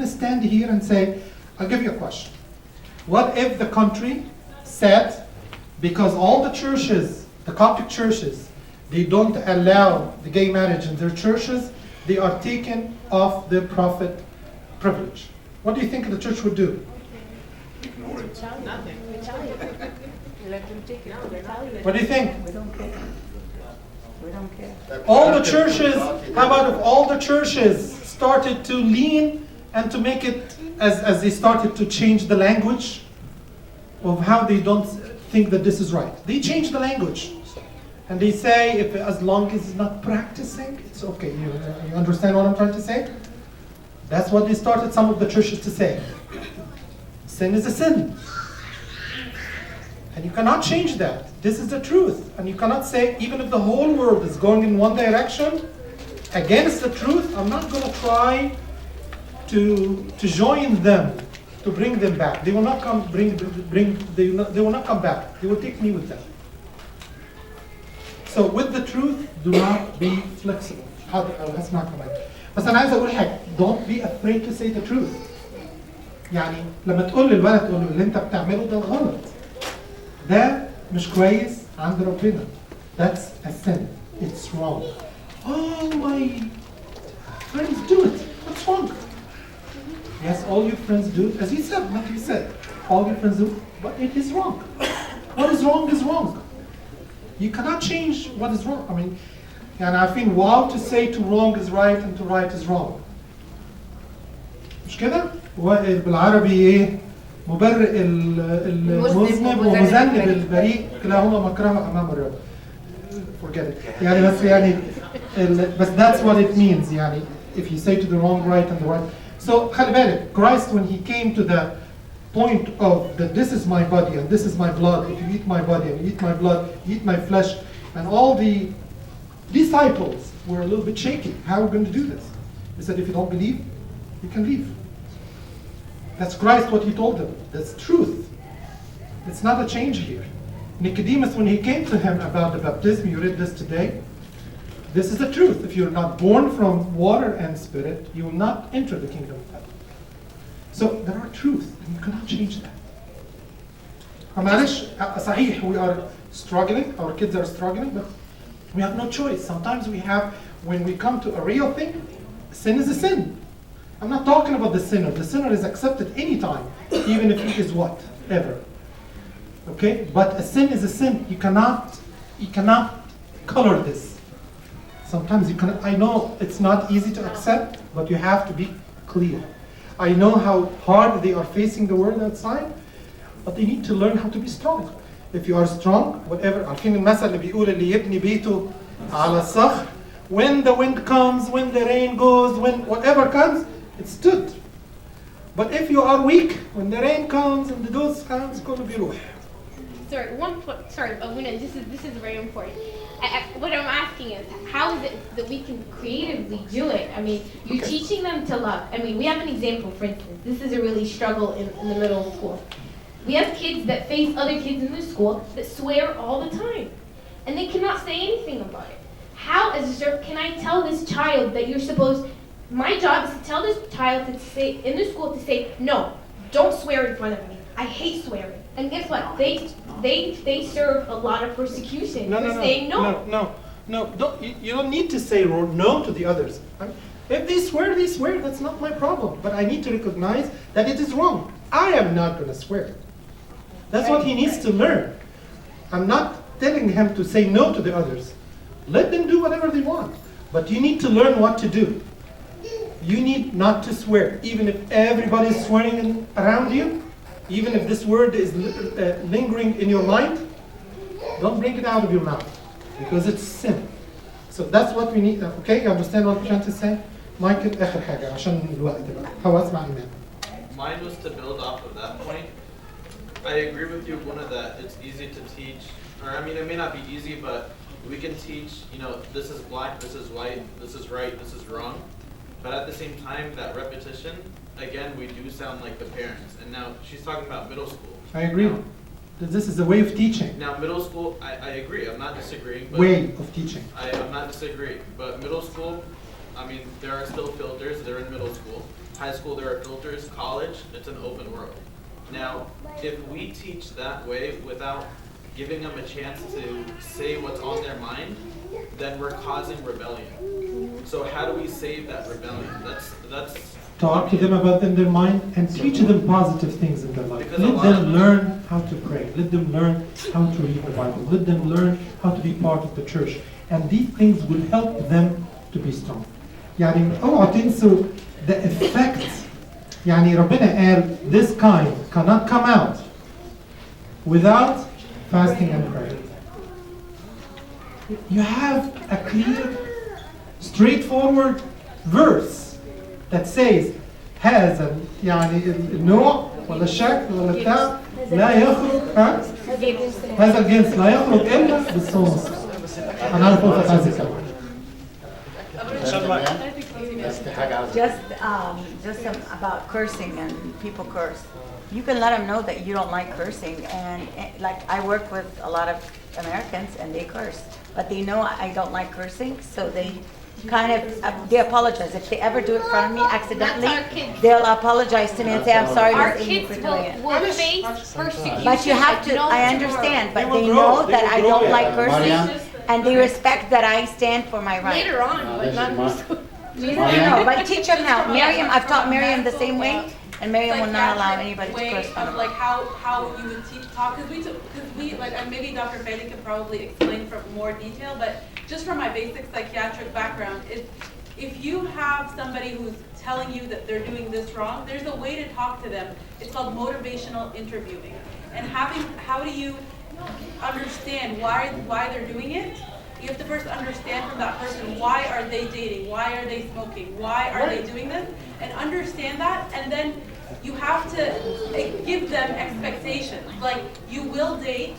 stand here and say, I'll give you a question. What if the country said, because all the churches, the Coptic churches, they don't allow the gay marriage in their churches, they are taken off the prophet privilege. What do you think the church would do? Nothing. Let them take it. What do you think? We don't care. We don't care. All the churches, how about if all the churches started to lean and to make it, as they started to change the language of how they don't think that this is right. They change the language. And they say, if as long as it's not practicing, it's okay. You understand what I'm trying to say? That's what they started some of the churches to say. Sin is a sin. And you cannot change that. This is the truth. And you cannot say, even if the whole world is going in one direction, against the truth, I'm not going to try to join them, to bring them back. They will not come they will not come back. They will take me with them. So with the truth, do not be flexible. هسمعك كمان. بس أنا عايز أقول حاجة. Don't be afraid to say the truth. يعني لما تقول للولد تقول له اللي أنت بتعمله ده غلط. ده مش كويس عند ربنا. That's a sin. It's wrong. All my friends do it. What's wrong? Yes, all your friends do it. As you said, Matthew said, all your friends do it, but it is wrong. What is wrong is wrong. You cannot change what is wrong. I mean, and I feel wow to say to wrong is right and to right is wrong. مش كده؟ بالعربي ايه؟ مبرئ المذنب ومذنب البريء كلاهما مكره امام الرب. Forget it. يعني بس يعني بس that's what it means يعني if you say to the wrong right and the right. So خلي بالك, Christ when he came to the point of that this is my body and this is my blood. If you eat my body and you eat my blood, you eat my flesh, and all the disciples were a little bit shaky. How are we going to do this? He said, if you don't believe, you can leave. That's Christ what he told them. That's truth. It's not a change here. Nicodemus, when he came to him about the baptism, you read this today. This is the truth. If you're not born from water and spirit, you will not enter the kingdom of heaven. So there are truths, and you cannot change that. معلش صحيح, we are struggling, our kids are struggling, but we have no choice. Sometimes we have, when we come to a real thing, sin is a sin. I'm not talking about the sinner. The sinner is accepted anytime, even if he is what? Ever. Okay? But a sin is a sin. You cannot color this. Sometimes you can. I know it's not easy to accept, but you have to be clear. I know how hard they are facing the world outside, but they need to learn how to be strong. If you are strong, whatever. عارفين المثل اللي بيقول اللي يبني بيته على الصخر, when the wind comes, when the rain goes, when whatever comes, it stood. But if you are weak, when the rain comes and the dust comes, كله بيروح. Sorry, one point. Sorry, Abuna, this is very important. What I'm asking is, how is it that we can creatively do it? I mean, you're teaching them to love. I mean, we have an example, for instance. This is a really struggle in the middle school. We have kids that face other kids in the school that swear all the time, and they cannot say anything about it. How, as a servant, can I tell this child that you're supposed? My job is to tell this child to say in the school to say, no, don't swear in front of me. I hate swearing. And guess what? They serve a lot of persecution for saying no. No. You don't need to say no to the others. If they swear, they swear. That's not my problem. But I need to recognize that it is wrong. I am not going to swear. That's what he needs to learn. I'm not telling him to say no to the others. Let them do whatever they want. But you need to learn what to do. You need not to swear. Even if everybody is swearing around you, even if this word is lingering in your mind, don't bring it out of your mouth, because it's sin. So that's what we need. Okay, you understand what I'm trying to say? Michael, آخر حاجة عشان الوقت بقى. هو اسمع إيمان. Mine was to build off of that point. I agree with you, one of that it's easy to teach, or I mean it may not be easy, but we can teach, this is black, this is white, this is right, this is wrong. But at the same time, that repetition, again, we do sound like the parents. And now she's talking about middle school. I agree. Now, this is a way of teaching. now middle school, I agree, I'm not disagreeing. But Way of teaching. I'm not disagreeing. But middle school, I mean, there are still filters, they're in middle school. high school there are filters, college, it's an open world. Now, if we teach that way without giving them a chance to say what's on their mind, then we're causing rebellion. So how do we save that rebellion? That's Talk to them about in their mind and teach them positive things in their life. Because a Let lot them of- learn how to pray. Let them learn how to read the Bible. Let them learn how to be part of the church. And these things will help them to be strong. يعني اوعوا تنسوا the effects. يعني ربنا قال this kind cannot come out without fasting and prayer. You have a clear, straightforward verse that says هذا يعني النوع ولا الشكل ولا بتاع لا يخرج هذا الجنس لا يخرج الا بالصوم. انا عارف وقفت عايز اتكلم. Just about cursing and people curse. You can let them know that you don't like cursing, and like I work with a lot of Americans and they curse, but they know I don't like cursing, so they kind of they apologize if they ever do it in front of me accidentally. That's our kids. They'll apologize to me and say, "I'm sorry, Our Miss Amy, kids for doing it." will face persecution. But you have to. like no I tomorrow. understand, but They will they grow. know They that will I grow, don't yeah. like cursing, Mariam? and they respect that I stand for my rights. Later on, but not in school. No, but teach them now. Miriam, I've taught Miriam the same way, and Miriam will not allow anybody to way curse of them. like how you would teach talk because we like and maybe Dr. Bailey can probably explain from more detail, but just from my basic psychiatric background, if you have somebody who's telling you that they're doing this wrong, there's a way to talk to them. It's called motivational interviewing, and how do you understand why they're doing it? You have to first understand from that person, why are they dating? Why are they smoking? Why are they doing this? And understand that, and then you have to give them expectations. Like, you will date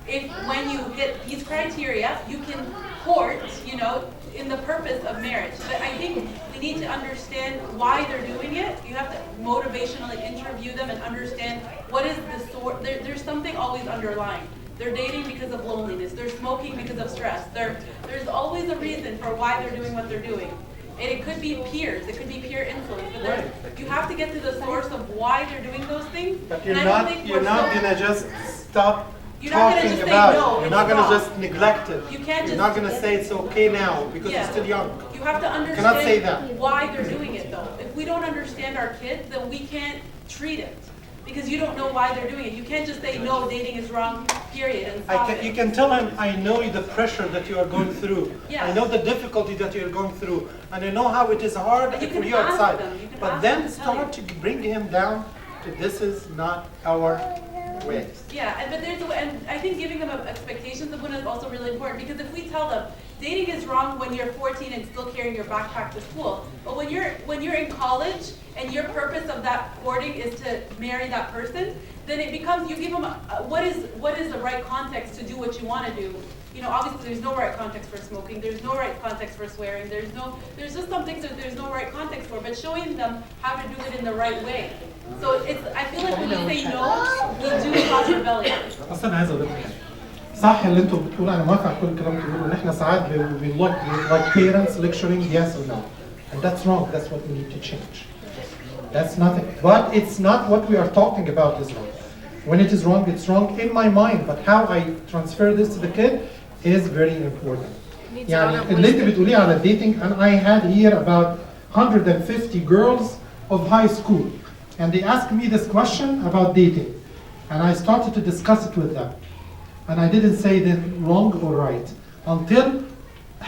if when you hit these criteria, you can court, you know, in the purpose of marriage. But I think we need to understand why they're doing it. You have to motivationally interview them and understand what is the source. There's something always underlying. They're dating because of loneliness. They're smoking because of stress. There's always a reason for why they're doing what they're doing. And it could be peers. It could be peer influence. But you have to get to the source of why they're doing those things. But And I don't think you're we're not so- gonna just stop You're not gonna talking just say, about "No, it. You're it's not gonna wrong." just neglect it. You can't You're just- not gonna say it's okay now because Yeah. you're still young. You have to Cannot say that. understand why they're doing it though. If we don't understand our kids, then we can't treat it. Because you don't know why they're doing it. You can't just say, no, dating is wrong, period, and stop You it. can tell him, I know the pressure that you are going through. Yeah. I know the difficulty that you're going through. And I know how it is hard But you for can you ask outside. them. You can But ask then them to tell start to bring him down to this is not our way. Yeah, but and I think giving them expectations of when is also really important, because if we tell them dating is wrong when you're 14 and still carrying your backpack to school, but when you're in college and your purpose of that courting is to marry that person, then it becomes, you give them what is the right context to do what you want to do. You know, obviously there's no right context for smoking, there's no right context for swearing, there's just some things that there's no right context for, but showing them how to do it in the right way. So I feel like when we say no, we do cause rebellion. اصلا انا عايز اقول لك حاجه. صح اللي انتوا بتقولوا، انا موافق على كل الكلام اللي بتقولوا ان احنا ساعات we like parents lecturing yes or no, and that's wrong. That's what we need to change. That's nothing. But it's not what we are talking about is wrong. When it is wrong, it's wrong in my mind. But how I transfer this to the kid is very important. يعني اللي انت بتقوليه على dating, and I had here about 150 girls of high school, and they asked me this question about dating, and I started to discuss it with them, and I didn't say that wrong or right until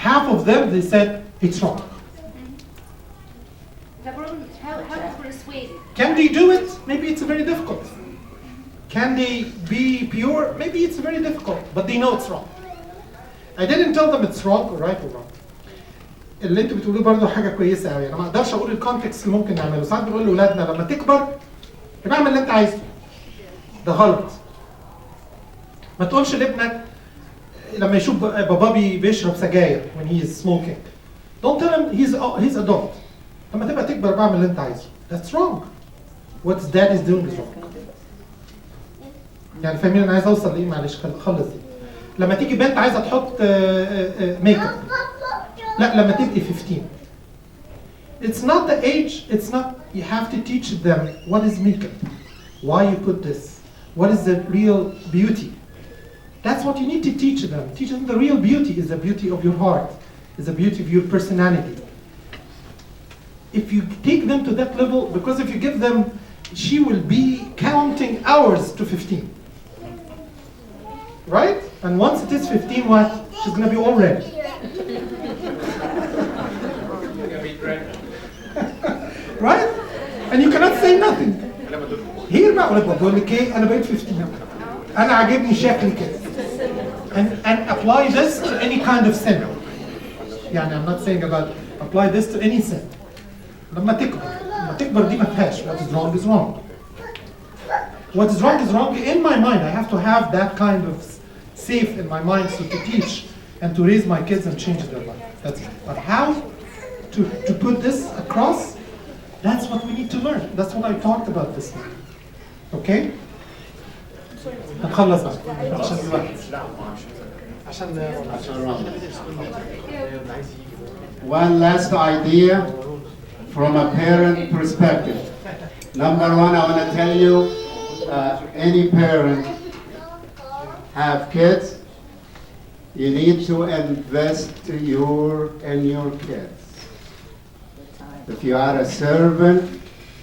half of them they said it's wrong. How to persuade? Can they do it? Maybe it's very difficult. Can they be pure? Maybe it's very difficult, but they know it's wrong. I didn't tell them it's wrong or right or wrong. اللي انتوا بتقولوه برضه حاجه كويسه قوي. انا ما اقدرش اقول الكونتكست اللي ممكن نعمله. ساعات بنقول لاولادنا لما تكبر يبقى اعمل اللي انت عايزه. ده غلط. ما تقولش لابنك لما يشوف بابا بيشرب سجاير when he is smoking. Don't tell him he's adult. لما تبقى تكبر بعمل اللي انت عايزه. That's wrong. What dad is doing is wrong. يعني فاهمين انا عايز اوصل لايه؟ معلش خلص دي. لما تيجي بنت عايزه تحط ميك اب، لا لما تبقي 15 It's not the age, it's not, you have to teach them what is makeup, why you put this, what is the real beauty. That's what you need to teach them. Teach them the real beauty is the beauty of your heart, is the beauty of your personality. If you take them to that level, because if you give them, she will be counting hours to 15. Right? And once it is 15, what? She's going to be all ready. Right? And you cannot say nothing. Here بقى ولا بقول لك ايه انا بقيت 15 انا عاجبني شكلي كده. And apply this to any kind of sin. يعني I'm not saying about apply this to any sin. لما تكبر دي ما فيهاش what is wrong is wrong. What is wrong in my mind. I have to have that kind of safe in my mind so to teach and to raise my kids and change their life. That's it. But how to put this across, that's what we need to learn. That's what I talked about this morning. Okay? هنخلص بقى عشان الوقت. One last idea from a parent perspective. Number one, I want to tell you, any parent have kids, you need to invest in your kids. If you are a servant,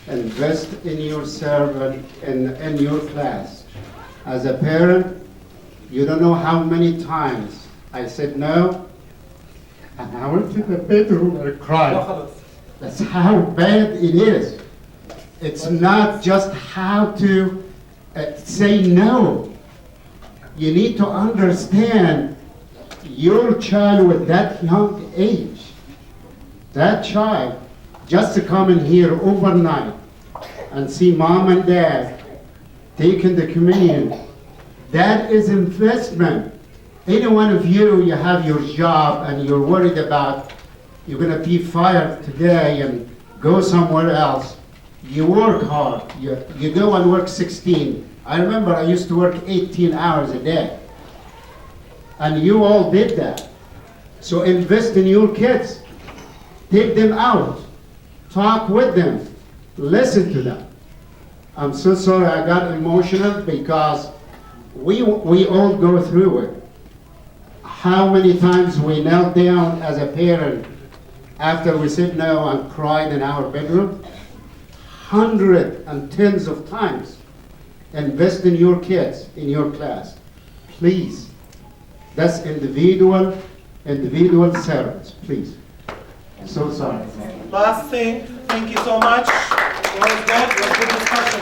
invest in your servant in your class. As a parent, you don't know how many times I said no, and I went to the bedroom and cried. That's how bad it is. It's not just how to say no. You need to understand your child with that young age. That child just to come in here overnight and see mom and dad taking the communion, that is investment. Any one of you, you have your job and you're worried about you're going to be fired today and go somewhere else. You work hard. You go and work 16. I remember I used to work 18 hours a day. And you all did that. So invest in your kids. Take them out. Talk with them. Listen to them. I'm so sorry I got emotional because we all go through it. How many times we knelt down as a parent after we said no and cried in our bedroom? Hundreds and tens of times. Invest in your kids, in your class. Please. That's individual servants, please. I'm so sorry. Last thing, thank you so much. It was good. It was good discussion.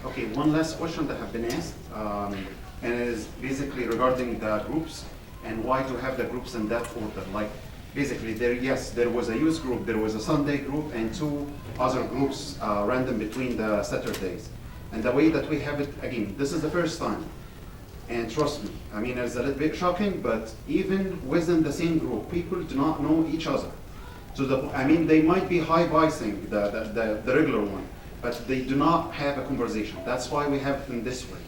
Okay, one last question that have been asked, and it is basically regarding the groups and why to have the groups in that order. Like, basically, there was a youth group, there was a Sunday group, and two other groups random between the Saturdays. And the way that we have it, again, this is the first time. And trust me, I mean, it's a little bit shocking, but even within the same group, people do not know each other. So, they might be high-vicing the regular one, but they do not have a conversation. That's why we have it in this way.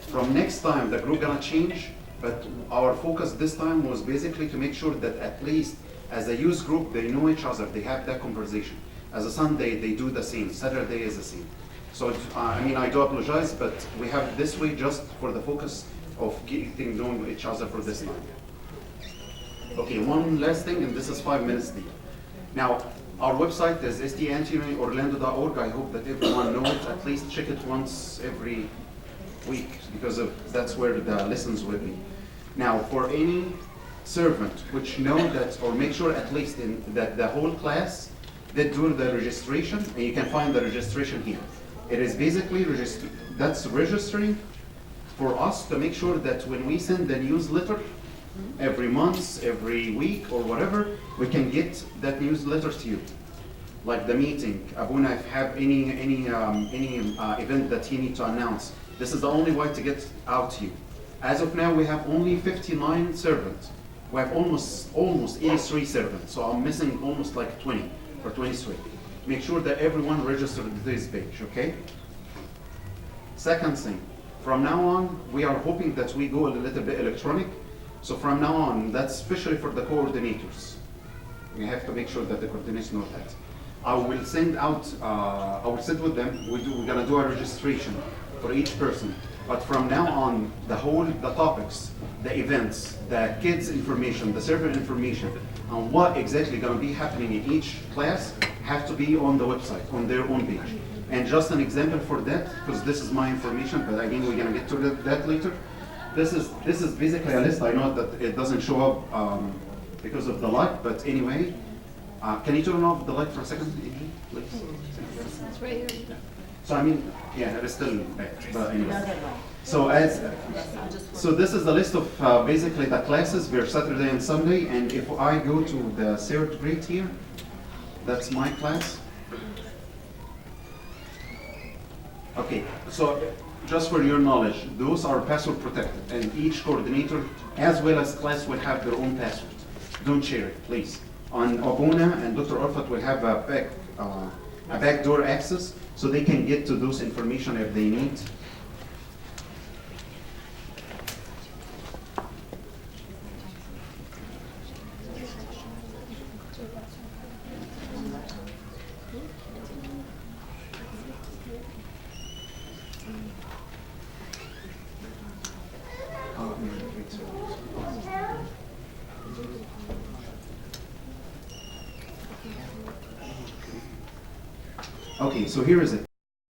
From next time, the group gonna change, but our focus this time was basically to make sure that at least as a youth group, they know each other, they have that conversation. As a Sunday, they do the same, Saturday is the same. So, I do apologize, but we have it this way just for the focus of getting to know each other for this time. Okay, one last thing, and this is 5 minutes deep. Now, our website is stanthonyorlando.org. I hope that everyone knows it. At least check it once every week, because that's where the lessons will be. Now, for any servant which know that, or make sure at least that the whole class did do the registration, and you can find the registration here. It is basically that's registering for us to make sure that when we send the newsletter every month, every week, or whatever, we can get that newsletter to you. Like the meeting, Abuna, if have any event that he need to announce, this is the only way to get out to you. As of now, we have only 59 servants. We have almost 83 servants, so I'm missing almost like 20 or 23. Make sure that everyone registered to this page, okay? Second thing, from now on, we are hoping that we go a little bit electronic. So from now on, that's especially for the coordinators. We have to make sure that the coordinators know that. I will send out, I will sit with them, we're gonna do a registration for each person. But from now on, the topics, the events, the kids' information, the server information, and what exactly gonna be happening in each class have to be on the website, on their own page. And just an example for that, because this is my information, but again, we're gonna get to that later. This is basically a list. I know that it doesn't show up because of the light, but anyway, can you turn off the light for a second, please? It's right here. So I mean, yeah, it is still back, but anyway. Another one. So so this is the list of basically the classes for Saturday and Sunday, and if I go to the third grade here, that's my class. Okay, so just for your knowledge, those are password protected, and each coordinator as well as class will have their own password. Don't share it, please. On Abuna and Dr. Arfat will have a backdoor access, so they can get to those information if they need. Okay, so here is it.